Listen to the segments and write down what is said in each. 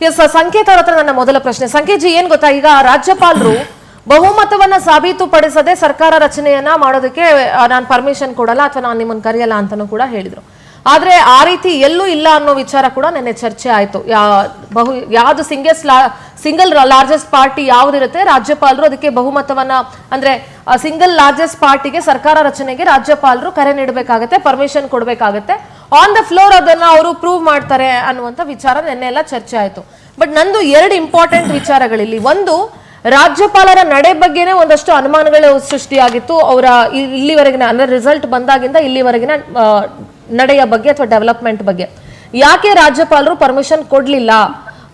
S ಸಂಕೇತ ಅವರ ಹತ್ರ ನನ್ನ ಮೊದಲ ಪ್ರಶ್ನೆ. ಸಂಕೇತ್ ಜಿ, ಏನ್ ಗೊತ್ತಾ, ಈಗ ರಾಜ್ಯಪಾಲರು ಬಹುಮತವನ್ನ ಸಾಬೀತುಪಡಿಸದೆ ಸರ್ಕಾರ ರಚನೆಯನ್ನ ಮಾಡೋದಕ್ಕೆ ನಾನು ಪರ್ಮಿಷನ್ ಕೊಡಲ್ಲ ಅಥವಾ ನಾನು ನಿಮ್ಮನ್ನು ಕರೆಯಲ್ಲ ಅಂತಾನೂ ಕೂಡ ಹೇಳಿದ್ರು. ಆದ್ರೆ ಆ ರೀತಿ ಎಲ್ಲೂ ಇಲ್ಲ ಅನ್ನೋ ವಿಚಾರ ಕೂಡ ನೆನ್ನೆ ಚರ್ಚೆ ಆಯ್ತು. ಯಾವ್ದು ಸಿಂಗಲ್ ಲಾರ್ಜೆಸ್ಟ್ ಪಾರ್ಟಿ ಯಾವ್ದಿರುತ್ತೆ, ರಾಜ್ಯಪಾಲರು ಅದಕ್ಕೆ ಬಹುಮತವನ್ನ ಅಂದ್ರೆ ಸಿಂಗಲ್ ಲಾರ್ಜೆಸ್ಟ್ ಪಾರ್ಟಿಗೆ ಸರ್ಕಾರ ರಚನೆಗೆ ರಾಜ್ಯಪಾಲರು ಕರೆ ನೀಡಬೇಕಾಗತ್ತೆ, ಪರ್ಮಿಷನ್ ಕೊಡಬೇಕಾಗತ್ತೆ. ಆನ್ ದ ಫ್ಲೋರ್ ಅದನ್ನ ಅವರು ಪ್ರೂವ್ ಮಾಡ್ತಾರೆ ಅನ್ನುವಂಥ ವಿಚಾರ ನೆನ್ನೆ ಎಲ್ಲ ಚರ್ಚೆ ಆಯ್ತು. ಬಟ್ ನಂದು ಎರಡು ಇಂಪಾರ್ಟೆಂಟ್ ವಿಚಾರಗಳಿಲ್ಲಿ. ಒಂದು, ರಾಜ್ಯಪಾಲರ ನಡೆ ಬಗ್ಗೆನೇ ಒಂದಷ್ಟು ಅನುಮಾನಗಳು ಸೃಷ್ಟಿಯಾಗಿತ್ತು. ಅವರ ಇಲ್ಲಿವರೆಗಿನ ಅಂದ್ರೆ ರಿಸಲ್ಟ್ ಬಂದಾಗಿಂದ ಇಲ್ಲಿವರೆಗಿನ ನಡೆಯ ಬಗ್ಗೆ ಅಥವಾ ಡೆವಲಪ್ಮೆಂಟ್ ಬಗ್ಗೆ. ಯಾಕೆ ರಾಜ್ಯಪಾಲರು ಪರ್ಮಿಷನ್ ಕೊಡ್ಲಿಲ್ಲ?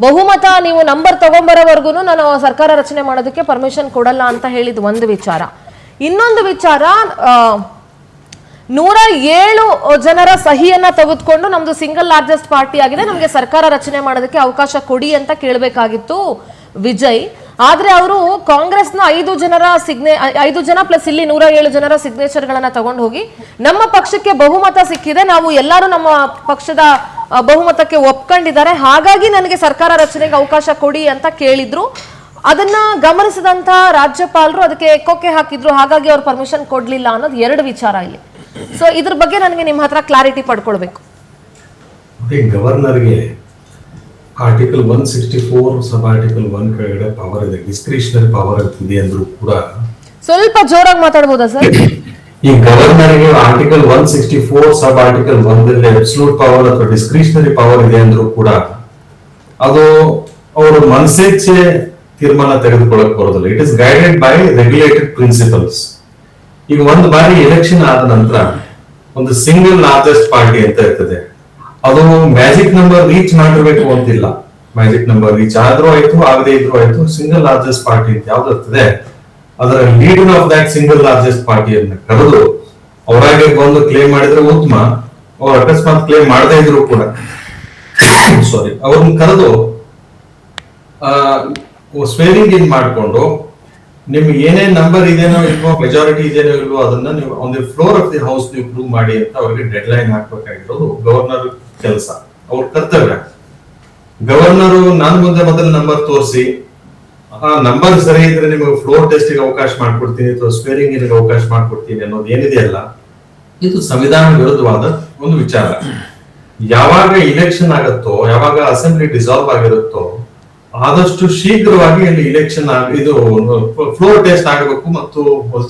ಬಹುಮತ ನೀವು ನಂಬರ್ ತಗೊಂಬರೋವರೆಗೂ ನಾನು ಸರ್ಕಾರ ರಚನೆ ಮಾಡೋದಕ್ಕೆ ಪರ್ಮಿಷನ್ ಕೊಡಲ್ಲ ಅಂತ ಹೇಳಿದ ಒಂದು ವಿಚಾರ. ಇನ್ನೊಂದು ವಿಚಾರ, 107 ಜನರ ಸಹಿಯನ್ನ ತೆಗೆದುಕೊಂಡು ನಮ್ದು ಸಿಂಗಲ್ ಲಾರ್ಜೆಸ್ಟ್ ಪಾರ್ಟಿ ಆಗಿದೆ, ನಮಗೆ ಸರ್ಕಾರ ರಚನೆ ಮಾಡೋದಕ್ಕೆ ಅವಕಾಶ ಕೊಡಿ ಅಂತ ಕೇಳಬೇಕಾಗಿತ್ತು ವಿಜಯ್. ಆದ್ರೆ ಅವರು ಕಾಂಗ್ರೆಸ್ನ 5 ಜನ ಪ್ಲಸ್ ಇಲ್ಲಿ 107 ಜನರ ಸಿಗ್ನೇಚರ್ ಗಳನ್ನ ತಗೊಂಡು ಹೋಗಿ ನಮ್ಮ ಪಕ್ಷಕ್ಕೆ ಬಹುಮತ ಸಿಕ್ಕಿದೆ, ನಾವು ಎಲ್ಲರೂ ನಮ್ಮ ಪಕ್ಷದ ಬಹುಮತಕ್ಕೆ ಒಪ್ಕೊಂಡಿದ್ದಾರೆ, ಹಾಗಾಗಿ ನನಗೆ ಸರ್ಕಾರ ರಚನೆಗೆ ಅವಕಾಶ ಕೊಡಿ ಅಂತ ಕೇಳಿದ್ರು. ಅದನ್ನ ಗಮನಿಸಿದಂತ ರಾಜ್ಯಪಾಲರು ಅದಕ್ಕೆ ಕೊಕ್ಕೆ ಹಾಕಿದ್ರು, ಹಾಗಾಗಿ ಅವ್ರು ಪರ್ಮಿಷನ್ ಕೊಡ್ಲಿಲ್ಲ ಅನ್ನೋದು ಎರಡು ವಿಚಾರ ಇಲ್ಲಿ. ಸೊ ಇದ್ರ ಬಗ್ಗೆ ನನಗೆ ನಿಮ್ಮ ಹತ್ರ ಕ್ಲಾರಿಟಿ ಪಡ್ಕೊಳ್ಬೇಕು. ಗವರ್ನರ್ಗೆ ಆರ್ಟಿಕಲ್ 164 ಸಬ್ ಆರ್ಟಿಕಲ್ 1 ಕೆಳಗಡೆ ಪವರ್ ಇದೆ, ಡಿಸ್ಕ್ರಿಷನರಿ ಪವರ್ ಇದೆ ಅಂದ್ರೂ ಕೂಡ ಸ್ವಲ್ಪ ಜೋರಾಗಿ ಮಾತಾಡಬಹುದಾ ಸರ್? ಈ ಗವರ್ನರ್ಗೆ ಆರ್ಟಿಕಲ್ 164 ಸಬ್ ಆರ್ಟಿಕಲ್ 1 ಅಬ್ಸಲ್ಯೂಟ್ ಪವರ್ ಅಥವಾ ಡಿಸ್ಕ್ರಿಷನರಿ ಪವರ್ ಇದೆ ಅಂದ್ರೂ ಕೂಡ ಅದು ಅವರು ಮನಸ್ಸೇಚ್ಛೆ ತೀರ್ಮಾನ ತೆಗೆದುಕೊಳ್ಳಕ್ ಬರೋದಿಲ್ಲ. It is guided by regulated principles. ಈಗ ಒಂದು ಬಾರಿ ಎಲೆಕ್ಷನ್ ಆದ ನಂತರ ಒಂದು ಸಿಂಗಲ್ ಲಾರ್ಜೆಸ್ಟ್ ಪಾರ್ಟಿ ಅಂತ ಇರ್ತದೆ, ಅದು ಮ್ಯಾಜಿಕ್ ನಂಬರ್ ರೀಚ್ ಮಾಡಿರ್ಬೇಕು ಅಂತಿಲ್ಲ. ಮ್ಯಾಜಿಕ್ ನಂಬರ್ ರೀಚ್ ಆದ್ರೂ ಆಯ್ತು, ಆಗದೆ ಇದ್ರೂ ಆಯ್ತು, ಸಿಂಗಲ್ ಲಾರ್ಜೆಸ್ಟ್ ಪಾರ್ಟಿ ಅಂತ ಯಾವ್ದು ಇರ್ತದೆ ಅದರ leader of that single largest ಪಾರ್ಟಿಯನ್ನ ಕರೆದು ಅವರಾಗೆ ಬಂದು ಕ್ಲೇಮ್ ಮಾಡಿದ್ರೆ ಉತ್ತಮ. ಅವ್ರು ಅಕಸ್ಮಾತ್ ಕ್ಲೇಮ್ ಮಾಡದೇ ಇದ್ರು ಕೂಡ ಅವ್ರನ್ನ ಕರೆದು ಸ್ವೇರಿಂಗ್ ಇನ್ ಮಾಡಿಕೊಂಡು ನಿಮ್ಗೆ ಏನೇನ್ ನಂಬರ್ ಇದೇನೋ ಇಲ್ವೋ, ಮೆಜಾರಿಟಿ ಇದೇನೋ ಇಲ್ವೋ ಅದನ್ನ ನೀವು on the floor of the house ನೀವು ಪ್ರೂವ್ ಮಾಡಿ ಅಂತ ಅವ್ರಿಗೆ ಡೆಡ್ ಲೈನ್ ಹಾಕ್ಬೇಕಾಗಿರೋದು ಗವರ್ನರ್ ಕೆಲಸ, ಅವ್ರ ಕರ್ತವ್ಯ. ಗವರ್ನರು ನಾನು ಮುಂದೆ ಮೊದಲ ನಂಬರ್ ತೋರಿಸಿ ಆ ನಂಬರ್ ಸರಿ ಇದ್ರೆ ನಿಮಗೆ ಫ್ಲೋರ್ ಟೆಸ್ಟ್ಗೆ ಅವಕಾಶ ಮಾಡ್ಕೊಡ್ತೀನಿ ಅಥವಾ ಸ್ವೇರಿಂಗ್ ಇನ್ಗೆ ಅವಕಾಶ ಮಾಡ್ಕೊಡ್ತೀನಿ ಅನ್ನೋದು ಏನಿದೆಯಲ್ಲ, ಇದು ಸಂವಿಧಾನ ವಿರುದ್ಧವಾದ ಒಂದು ವಿಚಾರ. ಯಾವಾಗ ಇಲೆಕ್ಷನ್ ಆಗುತ್ತೋ, ಯಾವಾಗ ಅಸೆಂಬ್ಲಿ ಡಿಸಾಲ್ವ್ ಆಗಿರುತ್ತೋ ಆದಷ್ಟು ಶೀಘ್ರವಾಗಿ ಅಲ್ಲಿ ಇಲೆಕ್ಷನ್ ಇದು ಫ್ಲೋರ್ ಟೆಸ್ಟ್ ಆಗಬೇಕು ಮತ್ತು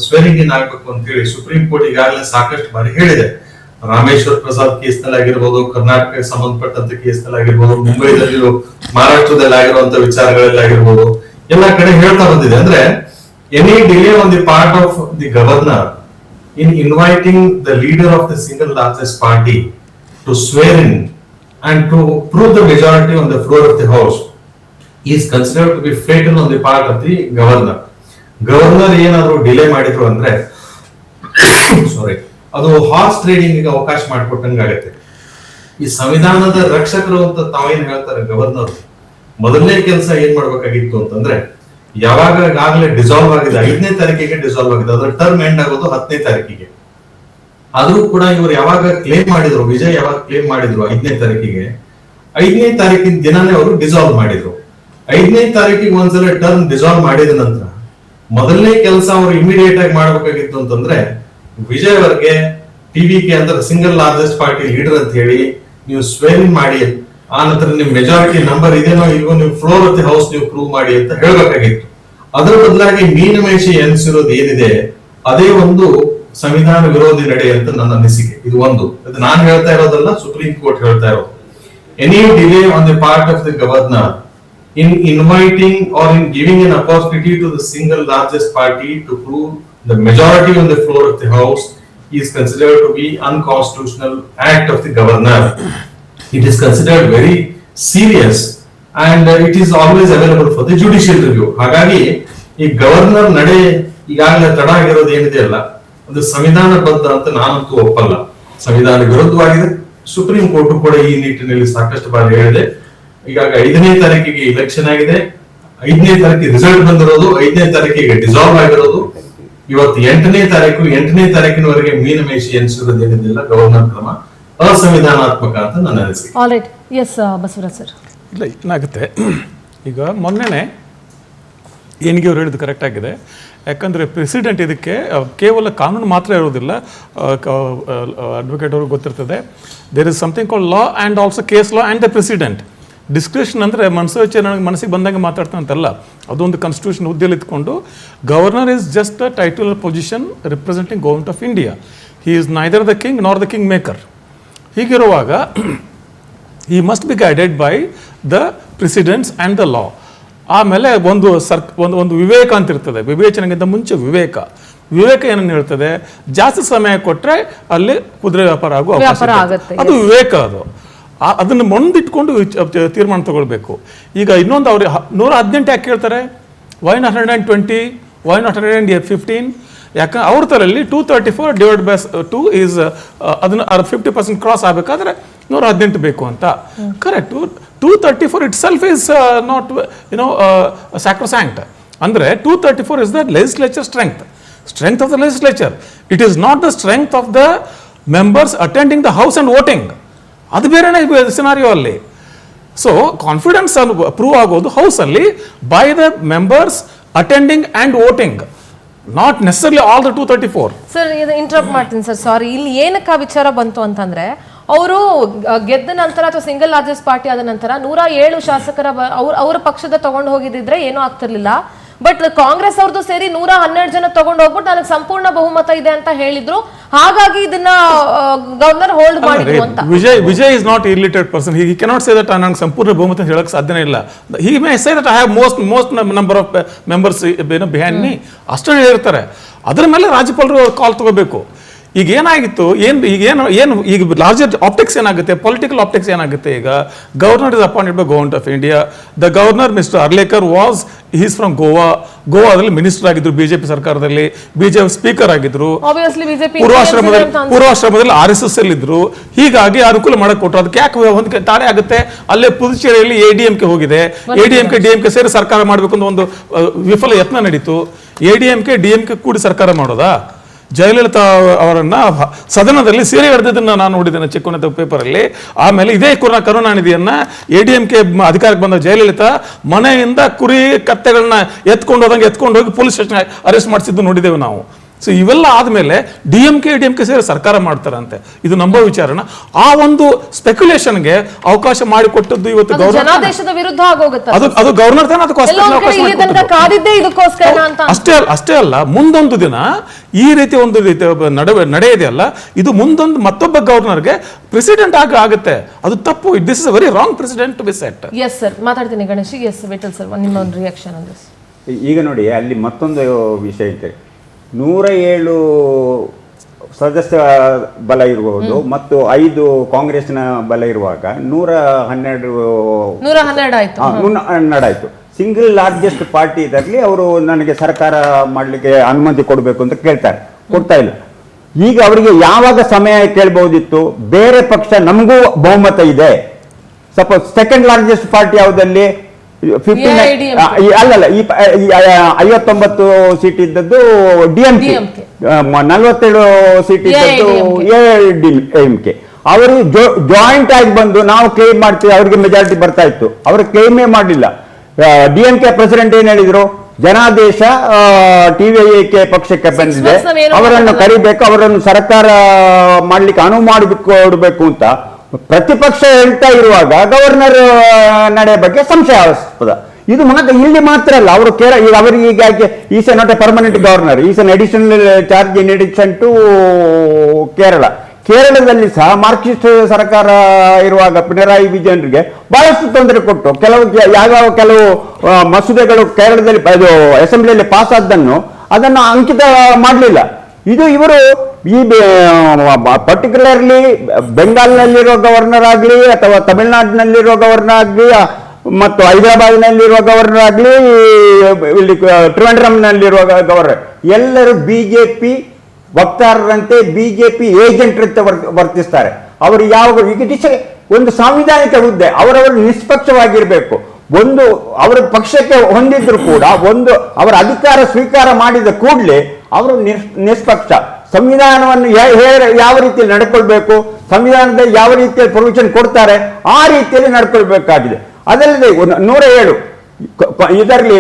ಸ್ವೇರಿಂಗ್ ಇನ್ ಆಗಬೇಕು ಅಂತ ಹೇಳಿ ಸುಪ್ರೀಂ ಕೋರ್ಟ್ ಈಗಾಗಲೇ ಸಾಕಷ್ಟು ಬಾರಿ ಹೇಳಿದೆ. ರಾಮೇಶ್ವರ್ ಪ್ರಸಾದ್ ಕೇಸ್ ನಲ್ಲಿ ಆಗಿರ್ಬೋದು, ಕರ್ನಾಟಕಕ್ಕೆ ಸಂಬಂಧಪಟ್ಟಂತ ಕೇಸ್ ನಲ್ಲಿ ಆಗಿರ್ಬೋದು, ಮುಂಬೈದಲ್ಲಿ ಮಹಾರಾಷ್ಟ್ರದಲ್ಲಿ ಆಗಿರುವಂತ ವಿಚಾರಗಳಲ್ಲಾಗಿರ್ಬೋದು, ಎಲ್ಲಾ ಕಡೆ ಹೇಳ್ತಾ ಬಂದಿದೆ. ಅಂದ್ರೆ any delay on the part of the governor in inviting the leader of the single largest party to swear in and to prove the majority on the floor of the house is considered to be fatal on the part of the governor. Governor ಏನಾದ್ರು delay ಮಾಡಿದ್ರು ಅಂದ್ರೆ ಅದು horse trading ಗೆ ಅವಕಾಶ ಮಾಡಿಕೊಟ್ಟಂಗಾಗತ್ತೆ. ಈ ಸಂವಿಧಾನದ ರಕ್ಷಕರು ಅಂತ ತಾವೇನ್ ಹೇಳ್ತಾರೆ ಗವರ್ನರ್, ಮೊದಲನೇ ಕೆಲಸ ಏನ್ ಮಾಡ್ಬೇಕಾಗಿತ್ತು ಅಂತಂದ್ರೆ, ಯಾವಾಗ ಈಗಾಗಲೇ ಡಿಸಾಲ್ವ್ ಆಗಿದೆ 5ನೇ ತಾರೀಕಿಗೆ ಡಿಸಾಲ್ವ್ ಆಗಿದೆ, ಅದರ ಟರ್ಮ್ ಎಂಡ್ ಆಗೋದು 10ನೇ ತಾರೀಕಿಗೆ. ಆದ್ರೂ ಕೂಡ ಇವರು ಯಾವಾಗ ಕ್ಲೇಮ್ ಮಾಡಿದ್ರು, ವಿಜಯ್ ಯಾವಾಗ ಕ್ಲೇಮ್ ಮಾಡಿದ್ರು 5ನೇ ತಾರೀಕಿಗೆ, 5ನೇ ತಾರೀಕಿನ ದಿನಾನೇ ಅವರು ಡಿಸಾಲ್ವ್ ಮಾಡಿದ್ರು. 5ನೇ ತಾರೀಕಿಗೆ ಒಂದ್ಸಲ ಟರ್ಮ್ ಡಿಸಾಲ್ವ್ ಮಾಡಿದ ನಂತರ ಮೊದಲನೇ ಕೆಲಸ ಅವರು ಇಮಿಡಿಯೇಟ್ ಆಗಿ ಮಾಡ್ಬೇಕಾಗಿತ್ತು ಅಂತಂದ್ರೆ, ವಿಜಯ್ ಅವರಿಗೆ ಟಿವಿಗೆ ಅಂದ್ರೆ ಸಿಂಗಲ್ ಲಾರ್ಜೆಸ್ಟ್ ಪಾರ್ಟಿ ಲೀಡರ್ ಅಂತ ಹೇಳಿ ನೀವು ಸ್ವೇರಿಂಗ್ ಮಾಡಿ, ಆ ನಂತರ ನಿಮ್ ಮೆಜಾರಿಟಿ ನಂಬರ್ ಇದೇನೋ ಇಲ್ವೋ ನೀವು ಫ್ಲೋರ್ ಆಫ್ ದಿ ಹೌಸ್ ನೀವು ಪ್ರೂವ್ ಮಾಡಿ ಅಂತ ಹೇಳ್ಬೇಕಾಗಿತ್ತು. ಅದರ ಬದಲಾಗಿ ಮೀನಮೇಷಿ ಎನಿಸಿರೋದು ಏನಿದೆ ಅದೇ ಒಂದು ಸಂವಿಧಾನ ವಿರೋಧಿ ನಡೆ ಅಂತ ನನ್ನ ಅನಿಸಿಕೆ. ಇದು ಒಂದು, ಅದು ನಾನು ಹೇಳ್ತಾ ಇರೋದಲ್ಲ, ಸುಪ್ರೀಂ ಕೋರ್ಟ್ ಹೇಳ್ತಾ ಇರೋದು. Any delay on the part of the governor in inviting or in giving an opportunity to the single largest party to prove the majority on the floor of the house is considered to be unconstitutional act of the governor. It is considered very serious and it is always available for the judicial review. ಹಾಗಾಗಿ ಈ governor ನಡೆ ಈಗಾಗಲೇ ತಡ ಆಗಿರೋದು ಏನಿದೆಯಲ್ಲ ಅದು ಸಂವಿಧಾನಬದ್ಧ ಅಂತ ನಾನಂತೂ ಒಪ್ಪಲ್ಲ, ಸಂವಿಧಾನ ವಿರುದ್ಧವಾಗಿದೆ. ಸುಪ್ರೀಂ ಕೋರ್ಟ್ ಕೂಡ ಈ ನಿಟ್ಟಿನಲ್ಲಿ ಸಾಕಷ್ಟು ಬಾರಿ ಹೇಳಿದೆ. ಈಗಾಗ 5ನೇ ತಾರೀಕಿಗೆ ಇಲೆಕ್ಷನ್ ಆಗಿದೆ, 5ನೇ ತಾರೀಕಿಗೆ ರಿಸಲ್ಟ್ ಬಂದಿರೋದು, 5ನೇ ತಾರೀಕಿಗೆ ಡಿಸಾಲ್ವ್ ಆಗಿರೋದು, ಇವತ್ತು 8ನೇ ತಾರೀಕಿನವರೆಗೆ ಮೀನಮೇಷಿ ಎನಿಸಿರೋದೇನಿಲ್ಲ ಗವರ್ನರ್ ಕ್ರಮ ಅಸಂವಿಧಾನಾತ್ಮಕ ಅಂತ ನನ್ನ ಅನಿಸಿಕೆ. All right, yes Basavaraj sir. ಇಲ್ಲ ಏನಾಗುತ್ತೆ ಈಗ ಮೊನ್ನೆನೇ ಏನಿಗೆ ಅವ್ರು ಹೇಳಿದ್ದು ಕರೆಕ್ಟ್ ಆಗಿದೆ. ಯಾಕಂದರೆ ಪ್ರೆಸಿಡೆಂಟ್ ಇದಕ್ಕೆ ಕೇವಲ ಕಾನೂನು ಮಾತ್ರ ಇರೋದಿಲ್ಲ, ಅಡ್ವೊಕೇಟ್ ಅವ್ರಿಗೆ ಗೊತ್ತಿರ್ತದೆ. There is something called law and also case law and the precedent. Description ಅಂದರೆ ನನಗೆ ಮನಸ್ಸಿಗೆ ಬಂದಂಗೆ ಮಾತಾಡ್ತಾನಂತಲ್ಲ, ಅದೊಂದು ಕಾನ್ಸ್ಟಿಟ್ಯೂಷನ್ ಹುದ್ದೆಯಲ್ಲಿ ಇಟ್ಕೊಂಡು governor is just the title position representing government of India. He is neither the king nor the king maker. ಹೀಗಿರುವಾಗ ಈ must be guided by the precedents and the law. ಆಮೇಲೆ ಒಂದು ವಿವೇಕ ಅಂತ ಇರ್ತದೆ, ವಿವೇಚನೆಗಿಂತ ಮುಂಚೆ ವಿವೇಕ ಏನನ್ನು ಹೇಳ್ತದೆ, ಜಾಸ್ತಿ ಸಮಯ ಕೊಟ್ಟರೆ ಅಲ್ಲಿ ಕುದುರೆ ವ್ಯಾಪಾರ ಆಗುವ ಅವಕಾಶ ಇದೆ. ಅದು ವಿವೇಕ. ಅದನ್ನು ಮುಂದಿಟ್ಕೊಂಡು ತೀರ್ಮಾನ ತಗೊಳ್ಬೇಕು. ಈಗ ಇನ್ನೊಂದು ಅವ್ರಿಗೆ 118 ಯಾಕೆ ಕೇಳ್ತಾರೆ, ವೈ ನಾಟ್ 120, ವೈ ನಾಟ್ 115? ಯಾಕಂದ್ರೆ ಅವ್ರ ತಲೆಯಲ್ಲಿ 234 ಡಿವೈಡ್ ಬೈ 2 ಈಸ್ ಅದನ್ನು 50% ಕ್ರಾಸ್ ಆಗಬೇಕಾದ್ರೆ 118 ಬೇಕು ಅಂತ. Correct. 234 itself is not sacrosanct. ಅಂದರೆ 234 is the legislature strength of the legislature. It is not the strength of the members attending the house and voting. ಅದು ಬೇರೆನೇ ಸಿನಾರಿಯೋ ಅಲ್ಲಿ. So confidence prove ಆಗೋದು ಹೌಸಲ್ಲಿ by the members attending and voting, not necessarily all the 234. Sir ಇದು interrupt ಮಾಡ್ತೀನಿ sir, sorry. ಇಲ್ಲಿ ಏನಕ್ಕೆ ವಿಚಾರ ಬಂತು ಅಂತಂದ್ರೆ, ಅವರು ಗೆದ್ದ ನಂತರ ಅಥವಾ ಸಿಂಗಲ್ ಲಾರ್ಜೆಸ್ಟ್ ಪಾರ್ಟಿ ಆದ ನಂತರ 107 ಶಾಸಕರ ಅವ್ರ ಪಕ್ಷದ ತಗೊಂಡು ಹೋಗಿದ್ರೆ ಏನೂ ಆಗ್ತಿರ್ಲಿಲ್ಲ. ಬಟ್ ಕಾಂಗ್ರೆಸ್ ಅವ್ರದ್ದು ಸೇರಿ 112 ಜನ ತಗೊಂಡು ಹೋಗ್ಬಿಟ್ಟು ನನಗೆ ಸಂಪೂರ್ಣ ಬಹುಮತ ಇದೆ ಅಂತ ಹೇಳಿದ್ರು. ಹಾಗಾಗಿ ಇದನ್ನ ಗವರ್ನರ್ ಹೋಲ್ಡ್ ಮಾಡಿದ್ರು ಅಂತ. Vijay is not illiterate person. He cannot say that ನನಗೆ ಸಂಪೂರ್ಣ ಬಹುಮತ ಹೇಳಕ್ ಸಾಧ್ಯನೇ ಇಲ್ಲ. He may say that I have most number of members behind me, ಅಷ್ಟೇ ಹೇಳಿರ್ತಾರೆ. ಅದರ ಮೇಲೆ ರಾಜ್ಯಪಾಲರು ಕಾಲ್ ತಗೋಬೇಕು. ಈಗ ಏನಾಗಿತ್ತು, ಈಗ ಲಾರ್ಜರ್ ಆಪ್ಟಿಕ್ಸ್ ಏನಾಗುತ್ತೆ, ಪೊಲಿಟಿಕಲ್ ಆಪ್ಟಿಕ್ಸ್ ಏನಾಗುತ್ತೆ. ಈಗ governor is appointed by government of India. The governor mister Arlekar is from ಗೋವಾದಲ್ಲಿ ಮಿನಿಸ್ಟರ್ ಆಗಿದ್ರು ಬಿಜೆಪಿ ಸರ್ಕಾರದಲ್ಲಿ, ಬಿಜೆಪಿ ಸ್ಪೀಕರ್ ಆಗಿದ್ರು, ಪೂರ್ವಾಶ್ರಮದಲ್ಲಿ RSS ಅಲ್ಲಿ ಇದ್ರು. ಹೀಗಾಗಿ ಅನುಕೂಲ ಮಾಡಕ್ ಕೊಟ್ಟರು. ಅದಕ್ಕೆ ಯಾಕೆ ಒಂದು ತಾಳೆ ಆಗುತ್ತೆ, ಅಲ್ಲೇ ಪುದುಚೇರಿಯಲ್ಲಿ ADMK ಹೋಗಿದೆ. ADMK DMK ಸೇರಿ ಸರ್ಕಾರ ಮಾಡಬೇಕು ಅಂತ ಒಂದು ವಿಫಲ ಯತ್ನ ನಡೀತು. ADMK DMK ಕೂಡಿ ಸರ್ಕಾರ ಮಾಡೋದಾ? ಜಯಲಲಿತಾ ಅವರನ್ನ ಸದನದಲ್ಲಿ ಸೀರೆ ಹಿಡಿದನ್ನ ನಾನು ನೋಡಿದ್ದೇನೆ ಚಿಕ್ಕನದ ಪೇಪರಲ್ಲಿ. ಆಮೇಲೆ ಇದೇ ಕರುಣಾನಿಧಿಯನ್ನ ADMK ಅಧಿಕಾರಕ್ಕೆ ಬಂದ ಜಯಲಲಿತಾ ಮನೆಯಿಂದ ಕುರಿ ಕತ್ತೆಗಳನ್ನ ಎತ್ಕೊಂಡು ಹೋಗಿ ಪೊಲೀಸ್ ಸ್ಟೇಷನ್ ಅರೆಸ್ಟ್ ಮಾಡಿಸಿದ್ದು ನೋಡಿದ್ದೇವೆ ನಾವು. ಸೊ ಇವೆಲ್ಲ ಆದ್ಮೇಲೆ DMK ಸೇರಿ ಸರ್ಕಾರ ಮಾಡ್ತಾರಂತೆ. ಇದು ನಂಬೋ ವಿಚಾರನ. ಆ ಒಂದು ಸ್ಪೆಕ್ಯುಲೇಷನ್ಗೆ ಅವಕಾಶ ಮಾಡಿಕೊಟ್ಟದ್ದು ಇವತ್ತು ಜನಾದೇಶದ ವಿರುದ್ಧ ಆಗೋಗುತ್ತೆ. ಅದು ಗವರ್ನರ್ ತಾನೆ ಅಷ್ಟೇ ಅಲ್ಲ, ಮುಂದೊಂದು ದಿನ ಈ ರೀತಿ ಒಂದು ನಡೆ ಇದೆಯಲ್ಲ, ಇದು ಮುಂದೊಂದು ಮತ್ತೊಬ್ಬ ಗವರ್ನರ್ಗೆ ಪ್ರೆಸಿಡೆಂಟ್ ಆಗುತ್ತೆ. ಅದು ತಪ್ಪು. This is a very wrong precedent to be set. Yes sir, ಮಾತಾಡ್ತೀನಿ ಗಣೇಶ್. ಎಸ್ ವಿಠಲ್ ಸರ್, ನಿಮ್ಮ ಒಂದು ರಿಯಾಕ್ಷನ್ ಆನ್ ದಿಸ್. ಈಗ ನೋಡಿ, ಅಲ್ಲಿ ಮತ್ತೊಂದು ವಿಷಯ ಇದೆ. 107 ಸದಸ್ಯ ಬಲ ಇರುವುದು ಮತ್ತು 5 ಕಾಂಗ್ರೆಸ್ನ ಬಲ ಇರುವಾಗ 112 ಆಯ್ತು. ಸಿಂಗಲ್ ಲಾರ್ಜೆಸ್ಟ್ ಪಾರ್ಟಿ ಇದರಲ್ಲಿ ಅವರು ನನಗೆ ಸರ್ಕಾರ ಮಾಡಲಿಕ್ಕೆ ಅನುಮತಿ ಕೊಡಬೇಕು ಅಂತ ಕೊಡ್ತಾ ಇಲ್ಲ. ಈಗ ಅವರಿಗೆ ಯಾವಾಗ ಸಮಯ ಕೇಳಬಹುದಿತ್ತು? ಬೇರೆ ಪಕ್ಷ ನಮಗೂ ಬಹುಮತ ಇದೆ, ಸಪೋಸ್ ಸೆಕೆಂಡ್ ಲಾರ್ಜೆಸ್ಟ್ ಪಾರ್ಟಿ ಯಾವುದಲ್ಲಿ 59 ಸೀಟ್ ಇದ್ದದ್ದು DMK, 47 ಸೀಟ್ ಇದ್ದದ್ದು AIMK. ಅವರು ಜಾಯಿಂಟ್ ಆಗಿ ಬಂದು ನಾವು ಕ್ಲೇಮ್ ಮಾಡ್ತೀವಿ, ಅವರಿಗೆ ಮೆಜಾರಿಟಿ ಬರ್ತಾ ಇತ್ತು. ಅವರು ಕ್ಲೇಮೇ ಮಾಡಲಿಲ್ಲ. DMK ಪ್ರೆಸಿಡೆಂಟ್ ಏನ್ ಹೇಳಿದ್ರು, ಜನಾದೇಶ TVIK ಪಕ್ಷಕ್ಕೆ ಬಂದಿದೆ, ಅವರನ್ನು ಕರಿಬೇಕು, ಅವರನ್ನು ಸರ್ಕಾರ ಮಾಡ್ಲಿಕ್ಕೆ ಅನುವು ಮಾಡಿಕೊಡ್ಬೇಕು ಅಂತ ಪ್ರತಿಪಕ್ಷ ಹೇಳ್ತಾ ಇರುವಾಗ ಗವರ್ನರ್ ನಡೆ ಬಗ್ಗೆ ಸಂಶಯಾಸ್ಪದ. ಇದು ಇಲ್ಲಿ ಮಾತ್ರ ಅಲ್ಲ, ಅವರು ಈಗ ಅವರಿಗೆ ಹೀಗಾಗಿ is a not a permanent governor, is an additional charge in addition to ಕೇರಳದಲ್ಲಿ ಸಹ ಮಾರ್ಕ್ಸಿಸ್ಟ್ ಸರ್ಕಾರ ಇರುವಾಗ ಪಿಣರಾಯಿ ವಿಜಯನ್ರಿಗೆ ಬಹಳಷ್ಟು ತೊಂದರೆ ಕೊಟ್ಟು ಕೆಲವು ಮಸೂದೆಗಳು ಕೇರಳದಲ್ಲಿ ಅಸೆಂಬ್ಲಿಯಲ್ಲಿ ಪಾಸ್ ಆದ್ದನ್ನು ಅದನ್ನು ಅಂಕಿತ ಮಾಡಲಿಲ್ಲ. ಇದು ಇವರು ಈ ಪರ್ಟಿಕ್ಯುಲರ್ಲಿ ಬೆಂಗಾಲ್ನಲ್ಲಿರೋ ಗವರ್ನರ್ ಆಗಲಿ ಅಥವಾ ತಮಿಳುನಾಡಿನಲ್ಲಿರೋ ಗವರ್ನರ್ ಆಗಲಿ ಮತ್ತು ಹೈದರಾಬಾದ್ನಲ್ಲಿರುವ ಗವರ್ನರ್ ಆಗಲಿ ಇಲ್ಲಿ ಟ್ರಿವೆಂಡ್ರಮ್ನಲ್ಲಿರುವ ಗವರ್ನರ್ ಎಲ್ಲರೂ ಬಿಜೆಪಿ ವಕ್ತಾರರಂತೆ ಬಿಜೆಪಿ ಏಜೆಂಟ್ ಅಂತ ವರ್ತಿಸ್ತಾರೆ. ಅವರು ಯಾವಾಗ ಒಂದು ಸಾಂವಿಧಾನಿಕ ಹುದ್ದೆ, ಅವರವರು ನಿಷ್ಪಕ್ಷವಾಗಿರಬೇಕು. ಒಂದು ಅವರ ಪಕ್ಷಕ್ಕೆ ಹೊಂದಿದ್ರು ಕೂಡ ಒಂದು ಅವರ ಅಧಿಕಾರ ಸ್ವೀಕಾರ ಮಾಡಿದ ಕೂಡಲೇ ಅವರು ನಿಷ್ಪಕ್ಷ. ಸಂವಿಧಾನವನ್ನು ಯಾವ ರೀತಿಯಲ್ಲಿ ನಡ್ಕೊಳ್ಬೇಕು, ಸಂವಿಧಾನದಲ್ಲಿ ಯಾವ ರೀತಿಯಲ್ಲಿ ಪ್ರೊವಿಷನ್ ಕೊಡ್ತಾರೆ ಆ ರೀತಿಯಲ್ಲಿ ನಡ್ಕೊಳ್ಬೇಕಾಗಿದೆ. ಅದಲ್ಲದೆ 107 ಇದರಲ್ಲಿ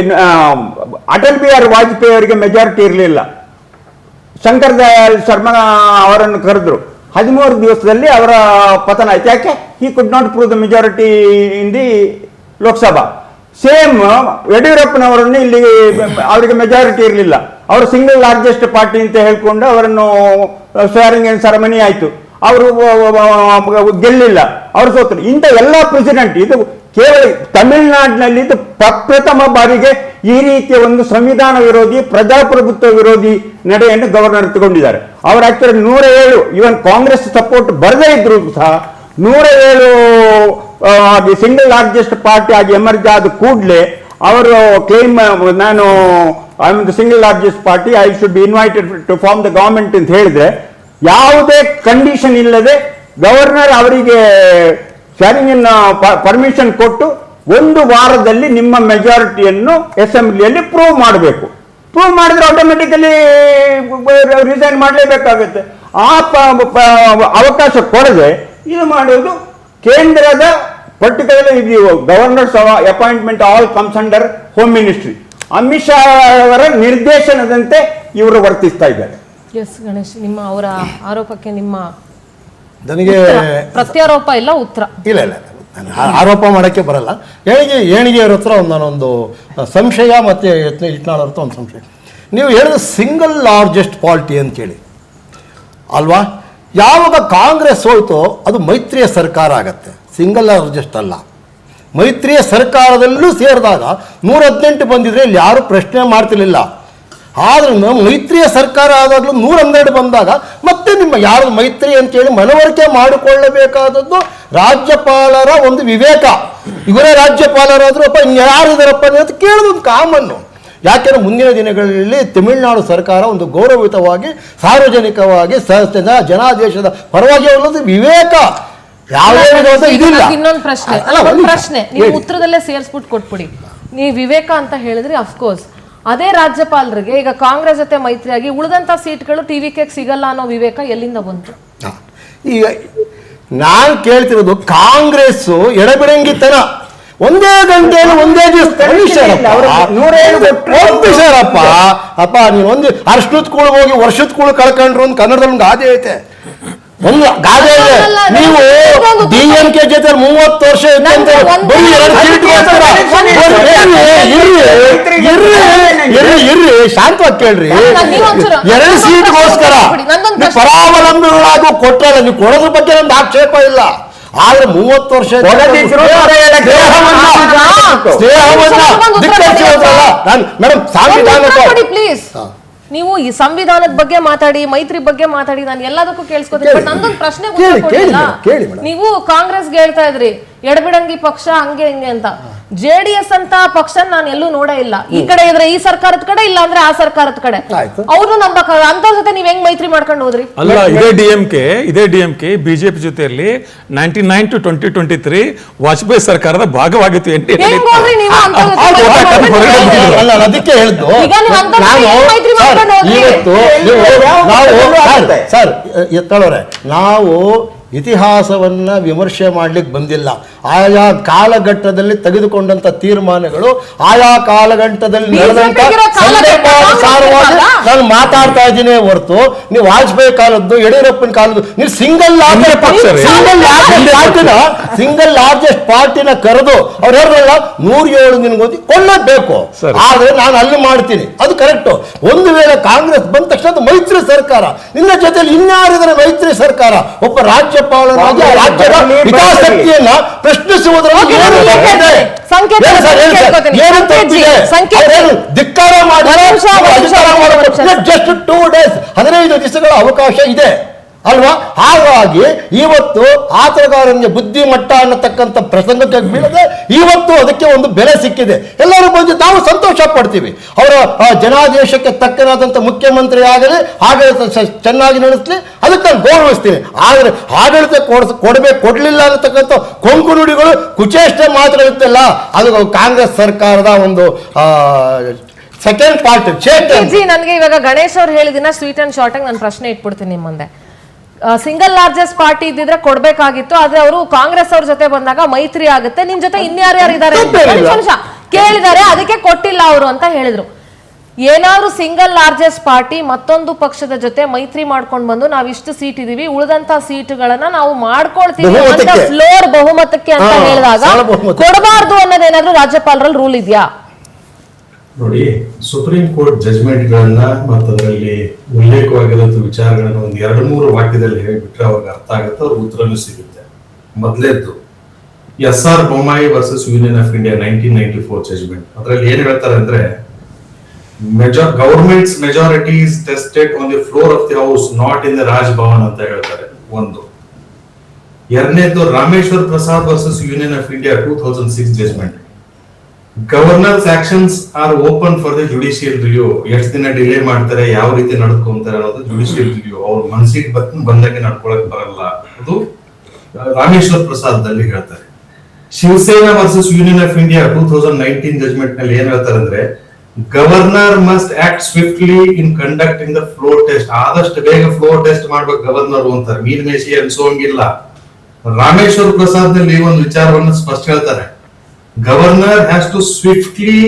ಅಟಲ್ ಬಿಹಾರಿ ವಾಜಪೇಯಿ ಅವರಿಗೆ ಮೆಜಾರಿಟಿ ಇರಲಿಲ್ಲ. ಶಂಕರ್ ದಯಾಳ್ ಶರ್ಮಾ ಅವರನ್ನು ಕರೆದ್ರು, 13 ದಿವಸದಲ್ಲಿ ಅವರ ಪತನ ಆಯ್ತು. ಯಾಕೆ? He could not prove the majority in the Lok Sabha. Same ಯಡಿಯೂರಪ್ಪನವರನ್ನು ಇಲ್ಲಿ ಅವರಿಗೆ ಮೆಜಾರಿಟಿ ಇರಲಿಲ್ಲ, ಅವರು ಸಿಂಗಲ್ ಲಾರ್ಜೆಸ್ಟ್ ಪಾರ್ಟಿ ಅಂತ ಹೇಳ್ಕೊಂಡು ಅವರನ್ನು ಸ್ವೇರಿಂಗ್ ಇನ್ ಸೆರೆಮನಿ ಆಯ್ತು, ಅವರು ಗೆಲ್ಲಿಲ್ಲ, ಅವರು ಸೋತರು. ಇಂಥ ಎಲ್ಲ ಪ್ರೆಸಿಡೆಂಟ್, ಇದು ಕೇವಲ ತಮಿಳುನಾಡಿನಲ್ಲಿ ಇದು ಪ್ರಪ್ರಥಮ ಬಾರಿಗೆ ಈ ರೀತಿಯ ಒಂದು ಸಂವಿಧಾನ ವಿರೋಧಿ ಪ್ರಜಾಪ್ರಭುತ್ವ ವಿರೋಧಿ ನಡೆಯನ್ನು ಗವರ್ನರ್ ತಗೊಂಡಿದ್ದಾರೆ. ಅವರು ಆಕ್ಚುಲಿ 107 ಇವನ್ ಕಾಂಗ್ರೆಸ್ ಸಪೋರ್ಟ್ ಬರದೇ ಇದ್ರು ಸಹ 107 ಸಿಂಗಲ್ ಲಾರ್ಜೆಸ್ಟ್ ಪಾರ್ಟಿ ಆಗಿ ಎಮರ್ಜ್ ಆದ ಕೂಡಲೇ ಅವರು ಕ್ಲೇಮ್, ನಾನು I am the single largest party, I should be invited to form the government ಅಂತ ಹೇಳಿದ್ರೆ ಯಾವುದೇ ಕಂಡೀಷನ್ ಇಲ್ಲದೆ ಗವರ್ನರ್ ಅವರಿಗೆ ಸ್ವೇರಿಂಗ್ ಪರ್ಮಿಷನ್ ಕೊಟ್ಟು 1 ವಾರದಲ್ಲಿ ನಿಮ್ಮ ಮೆಜಾರಿಟಿಯನ್ನು ಅಸೆಂಬ್ಲಿಯಲ್ಲಿ ಪ್ರೂವ್ ಮಾಡಬೇಕು. ಪ್ರೂವ್ ಮಾಡಿದ್ರೆ ಆಟೋಮೆಟಿಕಲಿ ರಿಸೈನ್ ಮಾಡಲೇಬೇಕಾಗುತ್ತೆ. ಆ ಅವಕಾಶ ಕೊಡದೆ ಇದು ಮಾಡುವುದು ಕೇಂದ್ರದ particularly governors appointment all comes under home ministry. Amit Shah ಅವರ ನಿರ್ದೇಶನದಂತೆ ಇವರು ವರ್ತಿಸ್ತಾ ಇದ್ದಾರೆ. ಎಸ್ ಗಣೇಶ್, ನಿಮ್ಮ ಅವರ ಆರೋಪಕ್ಕೆ ನಿಮ್ಮ ನನಗೆ ಪ್ರತ್ಯಾರೋಪ ಇಲ್ಲ, ಉತ್ತರ ಇಲ್ಲ ನಾನು ಆರೋಪ ಮಾಡೋಕ್ಕೆ ಬರಲ್ಲ. ಏಣಿಗೆಯವ್ರ ಹತ್ರ ನಾನೊಂದು ಸಂಶಯ ಮತ್ತು ಇಟ್ನಾಳವ್ರ ಹತ್ರ ಒಂದು ಸಂಶಯ. ನೀವು ಹೇಳಿದ ಸಿಂಗಲ್ ಲಾರ್ಜೆಸ್ಟ್ ಪಾರ್ಟಿ ಅಂತೇಳಿ ಅಲ್ವಾ? ಯಾವಾಗ ಕಾಂಗ್ರೆಸ್ ಹೋಯ್ತೋ ಅದು ಮೈತ್ರಿಯ ಸರ್ಕಾರ ಆಗತ್ತೆ, ಸಿಂಗಲ್ ಲಾರ್ಜೆಸ್ಟ್ ಅಲ್ಲ. ಮೈತ್ರಿಯ ಸರ್ಕಾರದಲ್ಲೂ ಸೇರಿದಾಗ 118 ಬಂದಿದ್ರೆ ಇಲ್ಲಿ ಯಾರು ಪ್ರಶ್ನೆ ಮಾಡ್ತಿರ್ಲಿಲ್ಲ. ಆದ್ರೂ ಮೈತ್ರಿಯ ಸರ್ಕಾರ ಆದಾಗಲೂ 112 ಬಂದಾಗ ಮತ್ತೆ ನಿಮ್ಮ ಯಾರು ಮೈತ್ರಿ ಅಂತೇಳಿ ಮನವರಿಕೆ ಮಾಡಿಕೊಳ್ಳಬೇಕಾದದ್ದು ರಾಜ್ಯಪಾಲರ ಒಂದು ವಿವೇಕ. ಇವರೇ ರಾಜ್ಯಪಾಲರಾದ್ರು ಅಪ್ಪ ಇನ್ಯಾರಿದಾರಪ್ಪ ಅಂತ ಕೇಳೋದೊಂದು ಕಾಮನ್ನು. ಯಾಕೆಂದರೆ ಮುಂದಿನ ದಿನಗಳಲ್ಲಿ ತಮಿಳುನಾಡು ಸರ್ಕಾರ ಒಂದು ಗೌರವಯುತವಾಗಿ ಸಾರ್ವಜನಿಕವಾಗಿ ಜನಾದೇಶದ ಪರವಾಗಿ ಅನ್ನೋದು ವಿವೇಕ ಯಾವುದೇ ವಿಧವಾದ ಇದಿಲ್ಲ. ಇನ್ನೊಂದು ಪ್ರಶ್ನೆ ನೀವು ಉತ್ತರದಲ್ಲೇ ಸೇರಿಸ್ಬಿಟ್ಟು ಕೊಟ್ಬಿಡಿ. ನೀವು ವಿವೇಕ ಅಂತ ಹೇಳಿದ್ರಿ, ಅಫ್ಕೋರ್ಸ್ ಅದೇ ರಾಜ್ಯಪಾಲರಿಗೆ ಈಗ ಕಾಂಗ್ರೆಸ್ ಜೊತೆ ಮೈತ್ರಿಯಾಗಿ ಉಳಿದಂತ ಸೀಟ್ಗಳು ಟಿವಿಕೆ ಸಿಗಲ್ಲ ಅನ್ನೋ ವಿವೇಕ ಎಲ್ಲಿಂದ ಬಂತು? ಈಗ ನಾನು ಕೇಳ್ತಿರೋದು ಕಾಂಗ್ರೆಸ್ ಎಡಬಿಡಂಗಿತನ. ಒಂದೇ ಗಂಟೆಯಲ್ಲಿ ಒಂದೇ ದಿವಸ ಅಪ್ಪ ನೀನು ಒಂದು ಅರ್ಶನದ ಕೂಳು ಹೋಗಿ ವರ್ಷದ ಕೂಳು ಕಳ್ಕೊಂಡ್ರು ಒಂದು ಕನ್ನಡದಲ್ಲಿ ಒಂದು ಗಾದೆ ಐತೆ, ಒಂದು ಗಾದೆ ಇದೆ. ನೀವು DMK ಜೊತೆ 30 ವರ್ಷ ಇರ್ರಿ ಶಾಂತವಾಗಿ ಕೇಳ್ರಿ. 2 ಸೀಟ್ಗೋಸ್ಕರ ಪರಾವಲಂಬಿಗಳಾಗಿ ಕೊಟ್ಟಲ್ಲ. ನೀವು ಕೊಡೋದ್ರ ಬಗ್ಗೆ ನಮ್ದು ಆಕ್ಷೇಪ ಇಲ್ಲ, ಆದ್ರೆ 30 ವರ್ಷ ಮೇಡಮ್ ಪ್ಲೀಸ್. ನೀವು ಈ ಸಂವಿಧಾನದ ಬಗ್ಗೆ ಮಾತಾಡಿ, ಮೈತ್ರಿ ಬಗ್ಗೆ ಮಾತಾಡಿ, ನಾನು ಎಲ್ಲದಕ್ಕೂ ಕೇಳಿಸ್ಕೊತೀನಿ. ಬಟ್ ನಂದೊಂದು ಪ್ರಶ್ನೆ ಗೊತ್ತಿಲ್ಲ. ನೀವು ಕಾಂಗ್ರೆಸ್ಗೆ ಹೇಳ್ತಾ ಇದ್ರಿ ಎಡಬಿಡಂಗಿ ಪಕ್ಷ ಹಂಗೆ ಹಿಂಗೆ ಅಂತ. JDS ಅಂತ ಪಕ್ಷ ನಾನು ಎಲ್ಲೂ ನೋಡೇ ಇಲ್ಲ. ಈ ಕಡೆ ಇದ್ರೆ ಈ ಸರ್ಕಾರದ ಕಡೆ, ಇಲ್ಲ ಅಂದ್ರೆ ಆ ಸರ್ಕಾರದ ಕಡೆ. ಅವ್ರು ನಮ್ಮ ಅಂತ ಜೊತೆ ನೀವ್ ಹೆಂಗ್ ಮೈತ್ರಿ ಮಾಡ್ಕೊಂಡು ಹೋದ್ರಿ? ಅಲ್ಲ, ಇದೇ ಡಿಎಂಕೆ ಬಿಜೆಪಿ ಜೊತೆಯಲ್ಲಿ 99 to 2023 ವಾಜಪೇಯಿ ಸರ್ಕಾರದ ಭಾಗವಾಗಿತ್ತು. ಅದಕ್ಕೆ ಹೇಳಿದ್ದು ನಾವು ಇತಿಹಾಸವನ್ನ ವಿಮರ್ಶೆ ಮಾಡ್ಲಿಕ್ಕೆ ಬಂದಿಲ್ಲ. ಆಯಾ ಕಾಲಘಟ್ಟದಲ್ಲಿ ತೆಗೆದುಕೊಂಡಂತ ತೀರ್ಮಾನಗಳು ಆಯಾ ಕಾಲಘಟ್ಟದಲ್ಲಿ ನಡೆದಂತ ಸಾರವಾಗಿ ನಾನು ಮಾತಾಡ್ತಾ ಇದ್ದೀನಿ ಹೊರತು ನೀವು ವಾಜಪೇಯಿ ಕಾಲದ್ದು, ಯಡಿಯೂರಪ್ಪನ ಕಾಲದ್ದು, ನೀವು ಸಿಂಗಲ್ ಲಾರ್ಜೆಸ್ಟ್ ಪಾರ್ಟಿನ ಕರೆದು ಅವ್ರು ಹೇಳಿದ್ರಲ್ಲ 107 ನಿನ್ಗೋದಿ ಕೊಳ್ಳಬೇಕು. ಆದ್ರೆ ನಾನು ಅಲ್ಲಿ ಮಾಡ್ತೀನಿ, ಅದು ಕರೆಕ್ಟ್. ಒಂದು ವೇಳೆ ಕಾಂಗ್ರೆಸ್ ಬಂದ ತಕ್ಷಣ ಅದು ಮೈತ್ರಿ ಸರ್ಕಾರ, ನಿನ್ನ ಜೊತೆಲಿ ಇನ್ಯಾರಿದ್ರೆ ಮೈತ್ರಿ ಸರ್ಕಾರ ಒಬ್ಬ ರಾಜ್ಯಪಾಲರಾಗಿ ರಾಜ್ಯದ ಹಿತಾಸಕ್ತಿಯನ್ನ ಪ್ರಶ್ನಿಸುವುದರಲ್ಲಿ ಧಿಕ್ಕಾರ ಮಾಡಿ ಜಸ್ಟ್ 2 days 15 ದಿವಸಗಳ ಅವಕಾಶ ಇದೆ ಅಲ್ವಾ? ಹಾಗಾಗಿ ಇವತ್ತು ಆತಗಾರನಿಗೆ ಬುದ್ಧಿಮಟ್ಟ ಅನ್ನತಕ್ಕಂಥ ಪ್ರಸಂಗಕ್ಕೆ ಬೀಳದೆ ಇವತ್ತು ಅದಕ್ಕೆ ಒಂದು ಬೆಲೆ ಸಿಕ್ಕಿದೆ. ಎಲ್ಲರೂ ಬಂದು ನಾವು ಸಂತೋಷ ಪಡ್ತೀವಿ. ಅವರ ಜನಾದೇಶಕ್ಕೆ ತಕ್ಕನಾದಂಥ ಮುಖ್ಯಮಂತ್ರಿ ಆಗಲಿ, ಆಡಳಿತ ಚೆನ್ನಾಗಿ ನಡೆಸಲಿ, ಅದಕ್ಕೆ ನಾನು ಗೌರವಿಸ್ತೀನಿ. ಆದರೆ ಆಡಳಿತ ಕೊಡಲಿಲ್ಲ ಅನ್ನತಕ್ಕಂಥ ಕೊಂಕು ನುಡಿಗಳು ಕುಚೇಷ್ಟೆ ಮಾತ್ರ ಇರುತ್ತಲ್ಲ, ಅದು ಕಾಂಗ್ರೆಸ್ ಸರ್ಕಾರದ ಒಂದು ಸೆಕೆಂಡ್ ಪಾರ್ಟ್. ನನಗೆ ಇವಾಗ ಗಣೇಶ್ ಅವ್ರು ಹೇಳಿದಿನ ಸ್ವೀಟ್ ಅಂಡ್ ಶಾರ್ಟ್ ಆಗಿ ನಾನು ಪ್ರಶ್ನೆ ಇಟ್ಬಿಡ್ತೀನಿ ನಿಮ್ಮ ಮುಂದೆ. ಸಿಂಗಲ್ ಲಾರ್ಜೆಸ್ಟ್ ಪಾರ್ಟಿ ಇದ್ದಿದ್ರೆ ಕೊಡ್ಬೇಕಾಗಿತ್ತು. ಆದ್ರೆ ಅವರು ಕಾಂಗ್ರೆಸ್ ಅವ್ರ ಜೊತೆ ಬಂದಾಗ ಮೈತ್ರಿ ಆಗುತ್ತೆ, ನಿಮ್ ಜೊತೆ ಇನ್ಯಾರ್ಯಾರು ಇದಾರೆ ಕೇಳಿದ್ದಾರೆ, ಅದಕ್ಕೆ ಕೊಟ್ಟಿಲ್ಲ ಅವರು ಅಂತ ಹೇಳಿದ್ರು. ಏನಾದ್ರು ಸಿಂಗಲ್ ಲಾರ್ಜೆಸ್ಟ್ ಪಾರ್ಟಿ ಮತ್ತೊಂದು ಪಕ್ಷದ ಜೊತೆ ಮೈತ್ರಿ ಮಾಡ್ಕೊಂಡು ಬಂದು ನಾವ್ ಇಷ್ಟು ಸೀಟ್ ಇದೀವಿ, ಉಳಿದಂತ ಸೀಟ್ಗಳನ್ನ ನಾವು ಮಾಡ್ಕೊಳ್ತೀವಿ ಅಂತ ಫ್ಲೋರ್ ಬಹುಮತಕ್ಕೆ ಅಂತ ಹೇಳಿದಾಗ ಕೊಡಬಾರ್ದು ಅನ್ನೋದೇನಾದ್ರೂ ರಾಜ್ಯಪಾಲರಲ್ಲಿ ರೂಲ್ ಇದೆಯಾ? ನೋಡಿ, ಸುಪ್ರೀಂ ಕೋರ್ಟ್ ಜಜ್ಮೆಂಟ್ ಗಳನ್ನ ಮತ್ತು ಅದರಲ್ಲಿ ಉಲ್ಲೇಖವಾಗಿರುವಂತ ವಿಚಾರಗಳನ್ನ ಒಂದ್ 2-3 ವಾಕ್ಯದಲ್ಲಿ ಹೇಳಿಬಿಟ್ರೆ ಅವಾಗ ಅರ್ಥ ಆಗುತ್ತೆ, ಅವ್ರ ಉತ್ತರನೂ ಸಿಗುತ್ತೆ. ಮೊದಲೇದ್ದು SR Bommai versus union of India 1994 judgment. ಅದರಲ್ಲಿ ಏನ್ ಹೇಳ್ತಾರೆ ಅಂದ್ರೆ, government's majority is tested on the floor of the house, not in the Raj Bhavan ಅಂತ ಹೇಳ್ತಾರೆ. ಒಂದು. ಎರಡನೇದು Rameshwar Prasad versus union of India 2006 judgment. Governor's actions are open for the judicial review. ಎಷ್ಟು ದಿನ ಡಿಲೇ ಮಾಡ್ತಾರೆ, ಯಾವ ರೀತಿ ನಡ್ಕೊಂತಾರೆ ಅನ್ನೋದು ಜುಡಿಷಿಯಲ್ ರಿವ್ಯೂ. ಅವ್ರ ಮನಸ್ಸಿಗೆ ಬಂದಾಗೆ ನಡ್ಕೊಳಕ್ ಬರಲ್ಲ, ಅದು ರಾಮೇಶ್ವರ್ ಪ್ರಸಾದ್ ದಲ್ಲಿ ಹೇಳ್ತಾರೆ. Shiv Sena versus union of India 2019 judgment ನಲ್ಲಿ ಏನ್ ಹೇಳ್ತಾರೆ ಅಂದ್ರೆ, governor must act swiftly in conducting the floor test. ಆದಷ್ಟು ಬೇಗ ಫ್ಲೋರ್ ಟೆಸ್ಟ್ ಮಾಡ್ಬೇಕು ಗವರ್ನರ್ ಅಂತಾರೆ, ಮೀನ್ಮೇಷಿ ಅನ್ಸೋಂಗಿಲ್ಲ. ರಾಮೇಶ್ವರ್ ಪ್ರಸಾದ್ ನಲ್ಲಿ ಒಂದು ವಿಚಾರವನ್ನು ಸ್ಪಷ್ಟ ಹೇಳ್ತಾರೆ, governor has to swiftly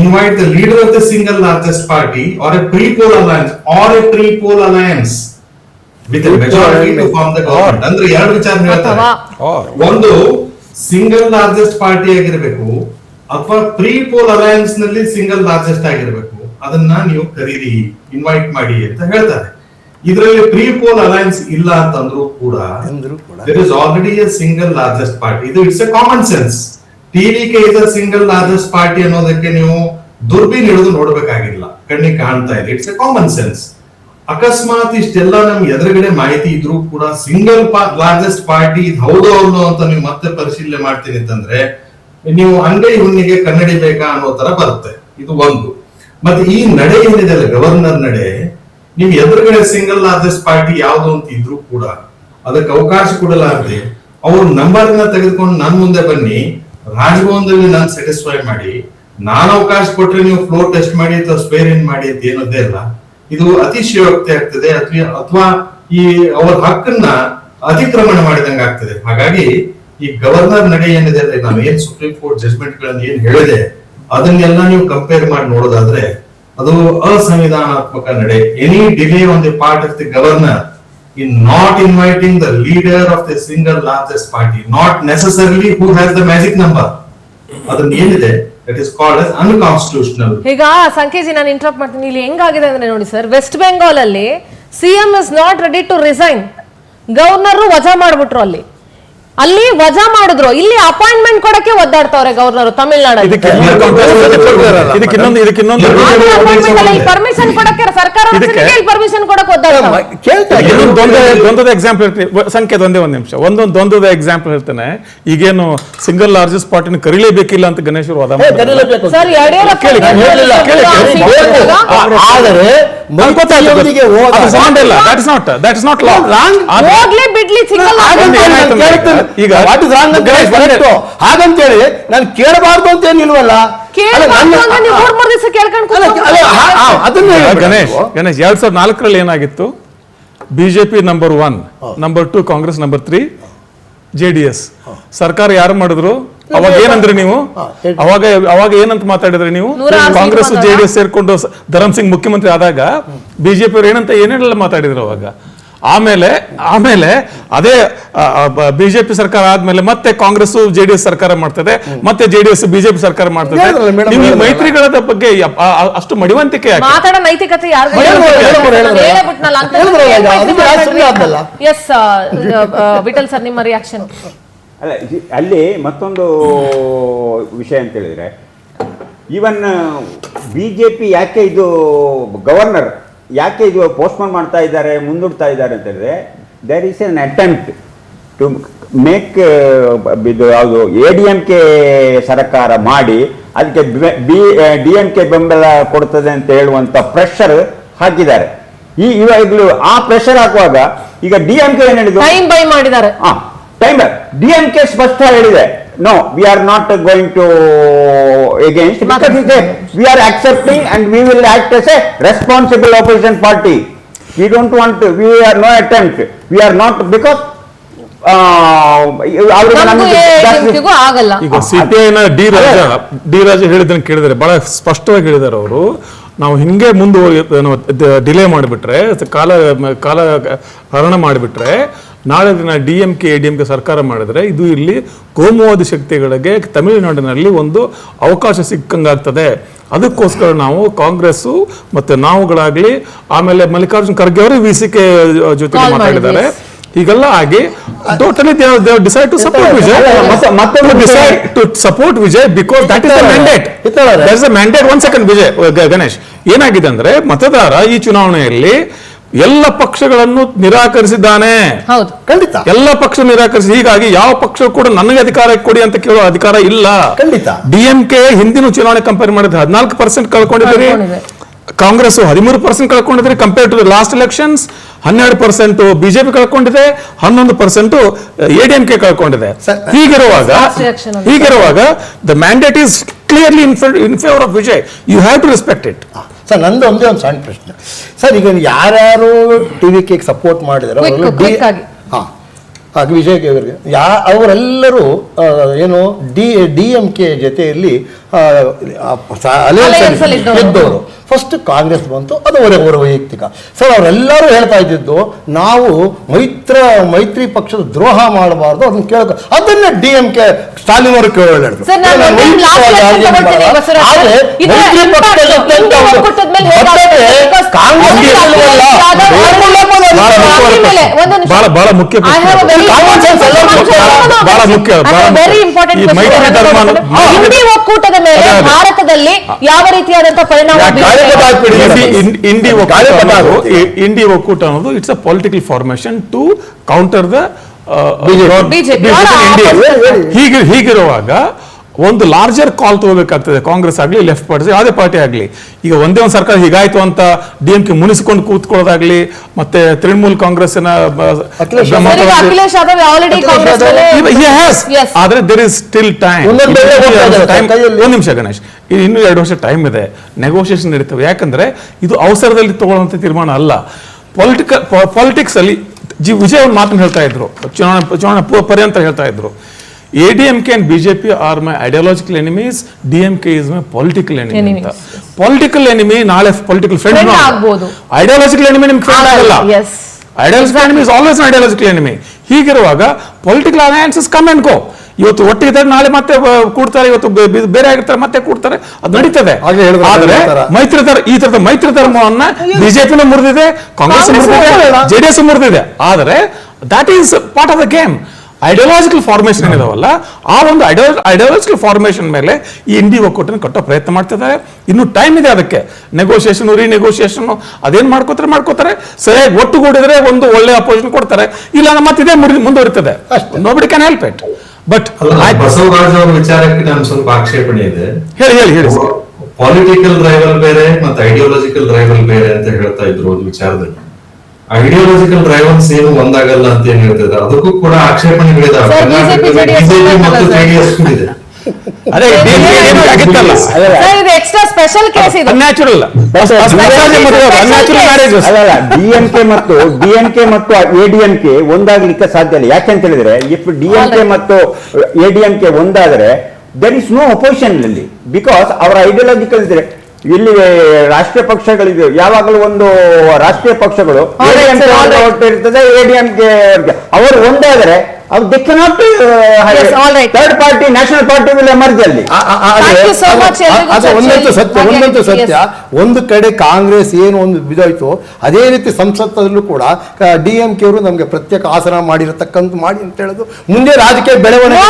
invite the leader of the single largest party or a pre-poll alliance with a majority to form the government. ಅಂದ್ರೆ ಎರಡು ವಿಚಾರ ಹೇಳ್ತಾರೆ, ಒಂದು ಸಿಂಗಲ್ ಲಾರ್ಜೆಸ್ಟ್ ಪಾರ್ಟಿ ಆಗಿರಬೇಕು ಅಥವಾ ಪ್ರೀ-ಪೋಲ್ ಅಲಯನ್ಸ್ ನಲ್ಲಿ ಸಿಂಗಲ್ ಲಾರ್ಜೆಸ್ಟ್ ಆಗಿರಬೇಕು, ಅದನ್ನ ನೀವು ಕರೀರಿ, ಇನ್ವೈಟ್ ಮಾಡಿ ಅಂತ ಹೇಳ್ತಾರೆ. ಇದರಲ್ಲಿ ಪ್ರೀ-ಪೋಲ್ ಅಲಯನ್ಸ್ ಇಲ್ಲ ಅಂತಂದ್ರೂ ಕೂಡ there is already a single largest party. ಇದು it's A common sense. TVK is a single largest party ಅನ್ನೋದಕ್ಕೆ ನೀವು ದುರ್ಬೀನ್ ಹಿಡಿದು ನೋಡ್ಬೇಕಾಗಿಲ್ಲ, ಕಣ್ಣಿಗೆ ಕಾಣ್ತಾ ಇದೆ. It's A common sense. ಅಕಸ್ಮಾತ್ ಇಷ್ಟೆಲ್ಲ ನಮ್ಗೆ ಎದುರುಗಡೆ ಮಾಹಿತಿ ಇದ್ರೂ ಕೂಡ ಸಿಂಗಲ್ ಲಾರ್ಜೆಸ್ಟ್ ಪಾರ್ಟಿ ಹೌದು ಅನ್ನೋ ಅಂತ ನೀವು ಮತ್ತೆ ಪರಿಶೀಲನೆ ಮಾಡ್ತೀನಿ ಅಂತಂದ್ರೆ ನೀವು ಅಂಗೈ ಹುಣ್ಣಿಗೆ ಕನ್ನಡಿ ಬೇಕಾ ಅನ್ನೋ ತರ ಬರುತ್ತೆ. ಇದು ಒಂದು. ಮತ್ತೆ ಈ ನಡೆ ಏನಿದೆ ಅಲ್ಲ, ಗವರ್ನರ್ ನಡೆ, ನೀವು ಎದುರುಗಡೆ ಸಿಂಗಲ್ ಲಾರ್ಜೆಸ್ಟ್ ಪಾರ್ಟಿ ಯಾವ್ದು ಅಂತ ಇದ್ರೂ ಕೂಡ ಅದಕ್ಕೆ ಅವಕಾಶ ಕೊಡಲಾರದೆ ಅವ್ರ ನಂಬರ್ ನ ತೆಗೆದುಕೊಂಡು ನನ್ ಮುಂದೆ ಬನ್ನಿ, ರಾಜಭವನದಲ್ಲಿ ನಾನು ಸ್ಯಾಟಿಸ್ಫೈ ಮಾಡಿ, ನಾನು ಅವಕಾಶ ಕೊಟ್ರೆ ನೀವು ಫ್ಲೋರ್ ಟೆಸ್ಟ್ ಮಾಡಿ ಅಥವಾ ಸ್ವೇರ್ ಇನ್ ಮಾಡಿ ಅಂತ ಏನೋದೇ ಅಲ್ಲ. ಇದು ಅತಿಶಯೋಕ್ತಿ ಆಗ್ತದೆ, ಅಥವಾ ಈ ಅವ್ರ ಹಕ್ಕನ್ನ ಅತಿಕ್ರಮಣ ಮಾಡಿದಂಗೆ ಆಗ್ತದೆ. ಹಾಗಾಗಿ ಈ ಗವರ್ನರ್ ನಡೆ ಏನಿದೆ, ನಾನು ಏನ್ ಸುಪ್ರೀಂ ಕೋರ್ಟ್ ಜಜ್ಮೆಂಟ್ ಗಳನ್ನ ಏನ್ ಹೇಳಿದೆ ಅದನ್ನೆಲ್ಲ ನೀವು ಕಂಪೇರ್ ಮಾಡಿ ನೋಡೋದಾದ್ರೆ ಅದು ಅಸಂವಿಧಾನಾತ್ಮಕ ನಡೆ. Any delay on the part of the governor in not inviting the leader of the single largest party, not necessarily who has the magic number, ಅದನ್ನ ಏನಿದೆ that is called as unconstitutional. ಈಗ ಸಂಕೇಜಿ ನಾನು interrupt ಮಾಡ್ತೀನಿ, ಇಲ್ಲಿ ಹೆಂಗಾಗಿದೆ ಅಂದ್ರೆ ನೋಡಿ sir, West Bengal ಅಲ್ಲಿ CM is not ready to resign, governor ವಜಾ ಮಾಡ್ಬಿಟ್ರು. ಅಲ್ಲಿ ವಜಾ ಮಾಡಿದ್ರು, ಇಲ್ಲಿ ಅಪಾಯಿಂಟ್ಮೆಂಟ್ ಕೊಡಕ್ಕೆ ಒದ್ದಾಡ್ತಾವ್ರೆ ಗವರ್ನರ್ ತಮಿಳ್ನಾಡಲ್ಲಿ. ಪರ್ಮಿಷನ್ ಕೊಡಕ್ಕೆ ಸರ್ಕಾರ ಪರ್ಮಿಷನ್ ಕೊಡಕ್ಕೆ ದ್ವಂದ್ವದ ಎಕ್ಸಾಂಪಲ್ ಇರ್ತೀನಿ, ಸಂಕೇತ ಒಂದೇ ಒಂದು ನಿಮಿಷ, ದ್ವಂದ್ವದ ಎಕ್ಸಾಂಪಲ್ ಹೇಳ್ತೇನೆ. ಈಗೇನು ಸಿಂಗಲ್ ಲಾರ್ಜೆಸ್ಟ್ ಪಾರ್ಟಿನ ಕರೀಲೇಬೇಕಿಲ್ಲ ಅಂತ ಗಣೇಶ್ ಅವರು ವಾದ ಮಾಡಿದ್ರು. ಸರ್ ಯಡಿಯೂರಪ್ಪ ಬಿಡ್ಲಿ ಈಗ ಹಾಗಂತೇಳಿ ನಾನು ಕೇಳಬಾರ್ದು ಅಂತ ಏನಿಲ್ವಲ್ಲ. ಗಣೇಶ್ 2004 ಏನಾಗಿತ್ತು? BJP number 1, number 2 Congress, number 3 JDS. ಸರ್ಕಾರ ಯಾರು ಮಾಡಿದ್ರು? ಅವಾಗ ಏನಂದ್ರಿ ನೀವು? ಅವಾಗ ಏನಂತ ಮಾತಾಡಿದ್ರಿ ನೀವು? ಕಾಂಗ್ರೆಸ್ JDS ಸೇರ್ಕೊಂಡು ಧರಮ್ ಸಿಂಗ್ ಮುಖ್ಯಮಂತ್ರಿ ಆದಾಗ ಬಿಜೆಪಿ ಅವ್ರು ಏನೆಲ್ಲ ಮಾತಾಡಿದ್ರು ಅವಾಗ. ಆಮೇಲೆ ಅದೇ ಬಿಜೆಪಿ ಸರ್ಕಾರ ಆದ್ಮೇಲೆ ಮತ್ತೆ ಕಾಂಗ್ರೆಸ್ JDS ಸರ್ಕಾರ ಮಾಡ್ತದೆ, ಮತ್ತೆ JDS ಬಿಜೆಪಿ ಸರ್ಕಾರ ಮಾಡ್ತದೆ. ನಿಮ್ಗೆ ಮೈತ್ರಿಗಳ ಬಗ್ಗೆ ಅಷ್ಟು ಮಡಿವಂತಿಕೆ ಮಾತಾಡೋ ನೈತಿಕತೆ ವಿಠಲ್ ಸರ್, ನಿಮ್ಮ ರಿಯಾಕ್ಷನ್? ಅಲ್ಲ, ಅಲ್ಲಿ ಮತ್ತೊಂದು ವಿಷಯ ಅಂತ ಹೇಳಿದ್ರೆ, ಈವನ್ BJP ಯಾಕೆ ಇದು ಗವರ್ನರ್ ಯಾಕೆ ಇದು ಪೋಸ್ಟ್ಪೋನ್ ಮಾಡ್ತಾ ಇದ್ದಾರೆ, ಮುಂದೂಡ್ತಾ ಇದ್ದಾರೆ ಅಂತ ಹೇಳಿದ್ರೆ, there is an attempt to make ಇದು ಯಾವುದು ADMK ಸರ್ಕಾರ ಮಾಡಿ ಅದಕ್ಕೆ DMK ಬೆಂಬಲ ಕೊಡ್ತದೆ ಅಂತ ಹೇಳುವಂತ ಪ್ರೆಷರ್ ಹಾಕಿದ್ದಾರೆ. ಇವಾಗಲೂ ಆ ಪ್ರೆಷರ್ ಹಾಕುವಾಗ ಈಗ DMK ಏನ್ ಹೇಳಿದ್ರು? ಟೈಮ್ ಬೈ ಮಾಡಿದ್ದಾರೆ. DMK ಸ್ಪಷ್ಟ ಹೇಳಿದೆ, no, we are not going to against, because we are accepting and we will act as a responsible opposition party. We don't want to, we are no attempt, we are not, because ನಮಗೂ ADMK-ಗೂ ಆಗಲ್ಲ. ಈಗ ಸಿಪಿಐನ D ರಾಜ ಹೇಳಿದ್ದನ್ನು ಕೇಳಿದರೆ ಬಹಳ ಸ್ಪಷ್ಟವಾಗಿ ಹೇಳಿದ್ದಾರೆ ಅವರು. ನಾವು ಹಿಂಗೆ ಡಿಲೇ ಮಾಡಿಬಿಟ್ರೆ, ಕಾಲ ಹರಣ ಮಾಡಿಬಿಟ್ರೆ, ನಾಳೆ ದಿನ DMK ADMK ಸರ್ಕಾರ ಮಾಡಿದ್ರೆ ಇದು ಇಲ್ಲಿ ಕೋಮುವಾದಿ ಶಕ್ತಿಗಳಿಗೆ ತಮಿಳುನಾಡಿನಲ್ಲಿ ಒಂದು ಅವಕಾಶ ಸಿಕ್ಕಂಗಾಗ್ತದೆ. ಅದಕ್ಕೋಸ್ಕರ ನಾವು ಕಾಂಗ್ರೆಸ್ ಮತ್ತೆ ನಾವುಗಳಾಗ್ಲಿ, ಆಮೇಲೆ ಮಲ್ಲಿಕಾರ್ಜುನ್ ಖರ್ಗೆ ಅವರು VCK ಜೊತೆ ಮಾತಾಡಿದ್ದಾರೆ. ಹೀಗೆಲ್ಲ ಆಗಿ totally decide to support Vijay because that is the mandate. That is the mandate. 1 second Vijay Ganesh, ಏನಾಗಿದೆ ಅಂದ್ರೆ ಮತದಾರ ಈ ಚುನಾವಣೆಯಲ್ಲಿ ಎಲ್ಲ ಪಕ್ಷಗಳನ್ನು ನಿರಾಕರಿಸಿದ್ದಾನೆ. ಹೌದು, ಖಂಡಿತ ಎಲ್ಲ ಪಕ್ಷ ನಿರಾಕರಿಸಿ. ಹೀಗಾಗಿ ಯಾವ ಪಕ್ಷ ಕೂಡ ನನಗೆ ಅಧಿಕಾರ ಕೊಡಿ ಅಂತ ಕೇಳೋ ಅಧಿಕಾರ ಇಲ್ಲ. ಖಂಡಿತ. DMK ಹಿಂದಿನ ಚುನಾವಣೆ ಕಂಪೇರ್ ಮಾಡಿದ್ರೆ 14% ಕಳ್ಕೊಂಡಿದ್ದೀರಿ, ಕಾಂಗ್ರೆಸ್ 13% ಕಳ್ಕೊಂಡಿದ್ರೆ compare to last elections. 12% BJP ಕಳ್ಕೊಂಡಿದೆ, 11% ADMK ಕಳ್ಕೊಂಡಿದೆ. ಹೀಗಿರುವಾಗ the mandate is clearly in favour of Vijay. You have to respect it. Sir, ನಂದು ಒಂದೇ ಒಂದು ಸಣ್ಣ ಪ್ರಶ್ನೆ ಸರ್. ಈಗ ಯಾರ್ಯಾರು TVK ಸಪೋರ್ಟ್ ಮಾಡಿದಾರೆ ವಿಜಯ್ ಅವರಿಗೆ, ಅವರೆಲ್ಲರೂ ಏನು DMK ಜೊತೆಯಲ್ಲಿ ಗೆದ್ದವರು. ಫಸ್ಟ್ ಕಾಂಗ್ರೆಸ್ ಬಂತು, ಅದು ಅವರ ವೈಯಕ್ತಿಕ. ಸರ್, ಅವರೆಲ್ಲರೂ ಹೇಳ್ತಾ ಇದ್ದಿದ್ದು ನಾವು ಮೈತ್ರಿ ಪಕ್ಷದ ದ್ರೋಹ ಮಾಡಬಾರ್ದು, ಅದನ್ನ ಕೇಳಬೇಕು. ಅದನ್ನ DMK ಸ್ಟಾಲಿನ್ ಅವರು ಕೇಳಿದ್ರು. ಬಹಳ ಮುಖ್ಯ ಒಕ್ಕೂಟದ ಮೇಲೆ ಭಾರತದಲ್ಲಿ ಯಾವ ರೀತಿಯಾದಂತಹ ಪರಿಣಾಮ ಇಂಡಿ ಒಕ್ಕೂಟ ಅನ್ನೋದು it's a political formation to counter the ಹೀಗಿರುವಾಗ ಒಂದು ಲಾರ್ಜರ್ ಕಾಲ್ ತಗೋಬೇಕಾಗ್ತದೆ. ಕಾಂಗ್ರೆಸ್ ಆಗಲಿ, ಲೆಫ್ಟ್ ಪಾರ್ಟಿ, ಯಾವುದೇ ಪಾರ್ಟಿ ಆಗಲಿ. ಈಗ ಒಂದೇ ಒಂದು ಸರ್ಕಾರ ಹೀಗಾಯ್ತು ಅಂತ DMK ಮುನಿಸಿಕೊಂಡು ಕೂತ್ಕೊಳ್ಳೋದಾಗ್ಲಿ, ಮತ್ತೆ ತೃಣಮೂಲ್ ಕಾಂಗ್ರೆಸ್ನ ಆದ್ರೆ ದೇರ್ ಇಸ್ ಸ್ಟಿಲ್ ಟೈಮ್. ಒಂದು ನಿಮಿಷ ಗಣೇಶ್, ಇನ್ನೂ 2 ವರ್ಷ ಟೈಮ್ ಇದೆ, ನೆಗೋಷಿಯೇಷನ್ ನಡೀತವೆ. ಯಾಕಂದ್ರೆ ಇದು ಅವಸರದಲ್ಲಿ ತಗೊಳ್ಳುವಂತ ತೀರ್ಮಾನ ಅಲ್ಲ. ಪಾಲಿಟಿಕ್ಸ್ ಅಲ್ಲಿ ವಿಜಯ್ ಒಂದು ಮಾತನ್ನು ಹೇಳ್ತಾ ಇದ್ರು, ಚುನಾವಣೆ ಪರ್ಯಂತ ಹೇಳ್ತಾ ಇದ್ರು, ADMK and BJP are my ideological enemies, DMK is my political enemy ಅಂತ. ಪೊಲಿಟಿಕಲ್ ಎನಿಮಿ ನಾಳೆ ಪೊಲಿಟಿಕಲ್ ಫ್ರೆಂಡ್ ಆಗ್ಬೋದು, ಐಡಿಯಾಲಜಿಕಲ್ ಎನಿಮಿ ನಿಮ್ಗೆ ಫ್ರೆಂಡ್ ಆಗಲ್ಲ. Ideological enemy is always ideological enemy. ಹೀಗಿರುವಾಗ political alliances come and go. ಇವತ್ತು ಒಟ್ಟಿಗೆ ನಾಳೆ ಮತ್ತೆ ಕೂಡ್ತಾರೆ, ಇವತ್ತು ಬೇರೆ ಆಗಿರ್ತಾರೆ, ಮತ್ತೆ ಕೂಡ್ತಾರೆ, ಅದು ನಡೀತದೆ. ಆದ್ರೆ ಈ ತರದ ಮೈತ್ರಿ ಧರ್ಮವನ್ನ ಬಿಜೆಪಿನೂ ಮುರಿದಿದೆ, ಕಾಂಗ್ರೆಸ್ ಮುರಿದಿದೆ, JDS ಮುರಿದಿದೆ. ಆದರೆ that is part of the game. Ideological formation ಏನಿದಾವಲ್ಲ, ಆ ಒಂದು ಐಡಿಯಾಲಜಿಕಲ್ ಫಾರ್ಮೇಶನ್ ಮೇಲೆ ಈ ಇಂಡಿ ಒಕ್ಕೂಟನ ಕಟ್ಟೋ ಪ್ರಯತ್ನ ಮಾಡ್ತಿದ್ದಾರೆ. ಇನ್ನು ಟೈಮ್ ಇದೆ ಅದಕ್ಕೆ. ನೆಗೋಷಿಯೇಷನ್, ರಿನೆಗೋಷಿಯೇಷನ್ ಅದೇನ್ ಮಾಡ್ಕೋತಾರೆ. ಸರಿಯಾಗಿ ಒಟ್ಟುಗೂಡಿದ್ರೆ ಒಂದು ಒಳ್ಳೆ ಅಪೋಸಿಷನ್ ಕೊಡ್ತಾರೆ, ಇಲ್ಲ ಮತ್ತೆ ಇದೇ ಮುಂದುವರಿತದೆ. Nobody can help it. But Basavaraj ಅವರ ವಿಚಾರಕ್ಕೆ ನಾನು ಸ್ವಲ್ಪ ಆಕ್ಷೇಪಣೆ ಇದೆ. ಹೇಳಿ. ಪಾಲಿಟಿಕಲ್ ರೈವಲ್ ಬೇರೆ ಮತ್ತೆ ಐಡಿಯಾಲಜಿಕಲ್ ರೈವಲ್ ಬೇರೆ ಅಂತ ಹೇಳ್ತಾ ಇದ್ರು ಒಂದು ವಿಚಾರದಲ್ಲಿ. ಐಡಿಯಾಲಜಿಕಲ್ ರೈವಲ್ಸ್ ಏನು ಒಂದಾಗಲ್ಲ ಅಂತ ಏನ್ ಹೇಳ್ತಿದ್ದಾರೆ, ಅದಕ್ಕೂ ಕೂಡ ಆಕ್ಷೇಪಣೆಗಳಿದಾವೆ. ಬಿಜೆಪಿ ಮತ್ತು JDS ಇದೆ. ಅದೇ ಎಕ್ಸ್ಟ್ರಾ ಸ್ಪೆಷಲ್ ಕೇಸ್ ಇದೆ, ಅನ್ಯಾಚುರಲ್ DMK ಮತ್ತು ADMK ಒಂದಾಗ್ಲಿಕ್ಕೆ ಸಾಧ್ಯ ಇಲ್ಲ. ಯಾಕೆಂತ ಹೇಳಿದ್ರೆ, ಇಫ್ DMK ಮತ್ತು ADMK ಒಂದಾದ್ರೆ ದೇರ್ ಇಸ್ ನೋ ಅಪೋಸಿಷನ್ ಅಲ್ಲಿ, ಬಿಕಾಸ್ ಅವರ ಐಡಿಯಾಲಜಿಕಲ್ ಇದ್ರೆ. ಇಲ್ಲಿ ರಾಷ್ಟ್ರೀಯ ಪಕ್ಷಗಳಿದೆ, ಯಾವಾಗಲೂ ಒಂದು ರಾಷ್ಟ್ರೀಯ ಪಕ್ಷಗಳು ಇರ್ತದೆ, ADMK ಅವರು ಒಂದಾದರೆ ಅದು they cannot third party, national party will emerge ಅಲ್ಲಿ. ಒಂದಂತೂ ಸತ್ಯ, ಒಂದು ಕಡೆ ಕಾಂಗ್ರೆಸ್ ಏನು ಒಂದು ಬಿದ್ದಾಯ್ತು, ಅದೇ ರೀತಿ ಸಂಸತ್ತಲ್ಲೂ ಕೂಡ DMK ಅವರು ನಮ್ಗೆ ಪ್ರತ್ಯೇಕ ಆಸನ ಮಾಡಿರತಕ್ಕಂತ ಮಾಡಿ ಅಂತ ಹೇಳೋದು ಮುಂದೆ ರಾಜಕೀಯ ಬೆಳವಣಿಗೆ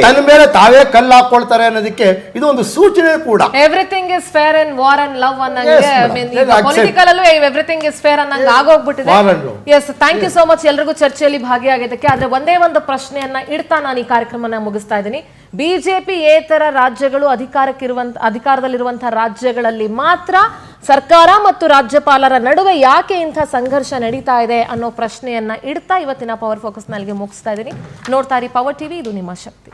ತನ್ನ ಮೇಲೆ ತಾವೇ ಕಲ್ಲು ಹಾಕೊಳ್ತಾರೆ ಅನ್ನೋದಕ್ಕೆ ಇದು ಒಂದು ಸೂಚನೆ ಕೂಡ. Everything is fair in war and love ಅನ್ನಂಗೆ ಪೊಲಿಟಿಕಲ್ ಅಲ್ಲೂ ಎವ್ರಿಥಿಂಗ್ ಇಸ್ ಫೇರ್ ಅನ್ನಂಗೆ ಆಗೋಗ್ಬಿಟ್ಟಿದೆ. Yes, thank you so much ಎಲ್ರಿಗೂ ಚರ್ಚೆಯಲ್ಲಿ ಭಾಗಿಯಾಗಿದ್ದಕ್ಕೆ. ಆದ್ರೆ ಒಂದೇ ಒಂದು ಪ್ರಶ್ನೆಯನ್ನ ಇಡ್ತಾ ನಾನು ಈ ಕಾರ್ಯಕ್ರಮನ ಮುಗಿಸ್ತಾ ಇದ್ದೀನಿ. ಬಿಜೆಪಿಯೇತರ ರಾಜ್ಯಗಳು ಅಧಿಕಾರದಲ್ಲಿರುವಂತಹ ರಾಜ್ಯಗಳಲ್ಲಿ ಮಾತ್ರ ಸರ್ಕಾರ ಮತ್ತು ರಾಜ್ಯಪಾಲರ ನಡುವೆ ಯಾಕೆ ಇಂಥ ಸಂಘರ್ಷ ನಡೀತಾ ಇದೆ ಅನ್ನೋ ಪ್ರಶ್ನೆಯನ್ನ ಇಡ್ತಾ ಇವತ್ತಿನ ಪವರ್ ಫೋಕಸ್ ನಲ್ಲಿಗೆ ಮುಗಿಸ್ತಾ ಇದ್ದೀನಿ. ನೋಡ್ತಾ ಇರಿ ಪವರ್ ಟಿವಿ, ಇದು ನಿಮ್ಮ ಶಕ್ತಿ.